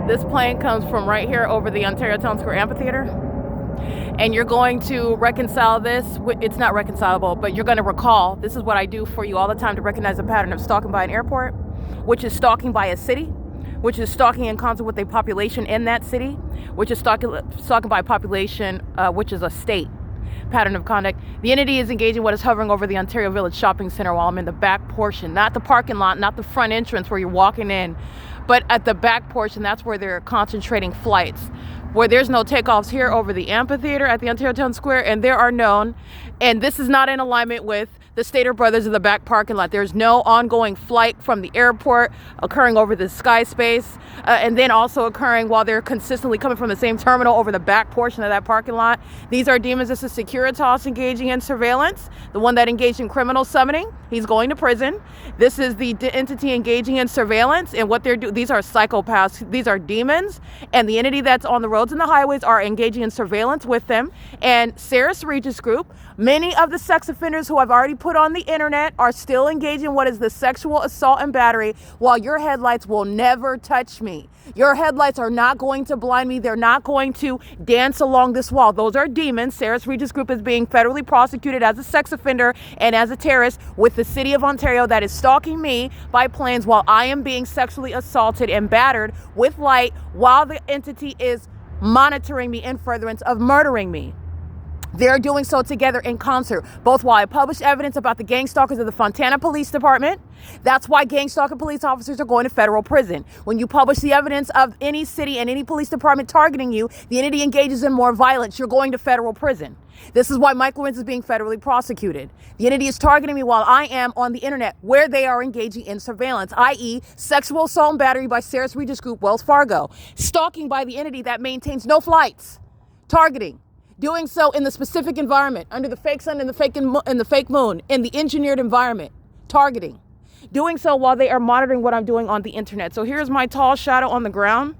This plane comes from right here over the Ontario Town Square Amphitheater. And you're going to reconcile this. It's not reconcilable, but you're going to recall. This is what I do for you all the time to recognize a pattern of stalking by an airport, which is stalking by a city, which is stalking in concert with a population in that city, which is stalking by population, which is a state. Pattern of conduct. The entity is engaging what is hovering over the Ontario Village Shopping Center while I'm in the back portion, not the parking lot, not the front entrance where you're walking in, but at the back portion. That's where they're concentrating flights, where there's no takeoffs here over the amphitheater at the Ontario Town Square, and there are none. And this is not in alignment with the Stater Brothers of the back parking lot. There's no ongoing flight from the airport occurring over the sky space, and then also occurring while they're consistently coming from the same terminal over the back portion of that parking lot. These are demons. This is Securitas engaging in surveillance. The one that engaged in criminal summoning, he's going to prison. This is the entity engaging in surveillance, and what they're doing, these are psychopaths. These are demons, and the entity that's on the roads and the highways are engaging in surveillance with them. And Sarah's Regis Group, many of the sex offenders who I've already put on the internet are still engaged in what is the sexual assault and battery, while your headlights will never touch me. Your headlights are not going to blind me. They're not going to dance along this wall. Those are demons. Sarah's Regis Group is being federally prosecuted as a sex offender and as a terrorist with the city of Ontario that is stalking me by planes while I am being sexually assaulted and battered with light while the entity is monitoring me in furtherance of murdering me. They're doing so together in concert, both while I publish evidence about the gang stalkers of the Fontana Police Department. That's why gang stalker police officers are going to federal prison. When you publish the evidence of any city and any police department targeting you, the entity engages in more violence, you're going to federal prison. This is why Michael Wentz is being federally prosecuted. The entity is targeting me while I am on the internet, where they are engaging in surveillance, i.e. sexual assault and battery by Sarah's Regis Group, Wells Fargo. Stalking by the entity that maintains no flights. Targeting. Doing so in the specific environment, under the fake sun and the fake moon, in the engineered environment. Targeting. Doing so while they are monitoring what I'm doing on the internet. So here's my tall shadow on the ground.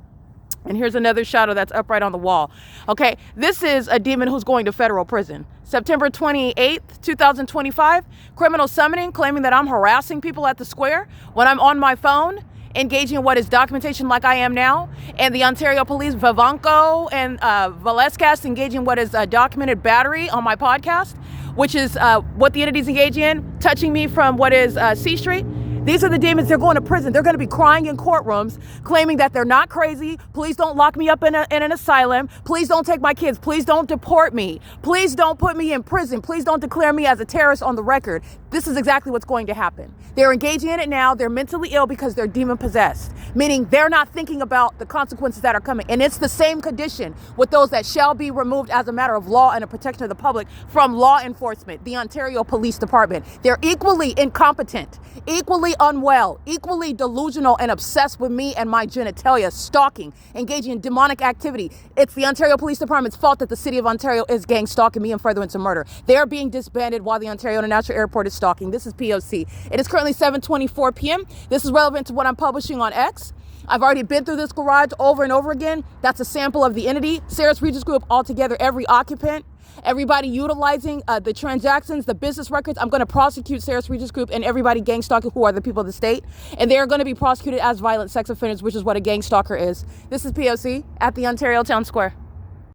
And here's another shadow that's upright on the wall. Okay, this is a demon who's going to federal prison. September 28th, 2025, criminal summoning, claiming that I'm harassing people at the square when I'm on my phone, engaging in what is documentation like I am now, and the Ontario Police, Vivanco and Velasquez, engaging in what is documented battery on my podcast, which is what the entity's engaging in, touching me from what is C Street. These are the demons. They're going to prison. They're going to be crying in courtrooms, claiming that they're not crazy. Please don't lock me up in an asylum. Please don't take my kids. Please don't deport me. Please don't put me in prison. Please don't declare me as a terrorist on the record. This is exactly what's going to happen. They're engaging in it now. They're mentally ill because they're demon possessed, meaning they're not thinking about the consequences that are coming. And it's the same condition with those that shall be removed as a matter of law and a protection of the public from law enforcement, the Ontario Police Department. They're equally incompetent, equally unwell, equally delusional and obsessed with me and my genitalia, stalking, engaging in demonic activity. It's the Ontario Police Department's fault that the city of Ontario is gang stalking me in furtherance of murder. They're being disbanded while the Ontario International Airport is stalking. This is P.O.C. It is currently 7:24 p.m. This is relevant to what I'm publishing on X. I've already been through this garage over and over again. That's a sample of the entity. Sarah's Regis Group, altogether, every occupant, everybody utilizing the transactions, the business records. I'm going to prosecute Sarah's Regis Group and everybody gang stalking who are the people of the state. And they're going to be prosecuted as violent sex offenders, which is what a gang stalker is. This is POC at the Ontario Town Square.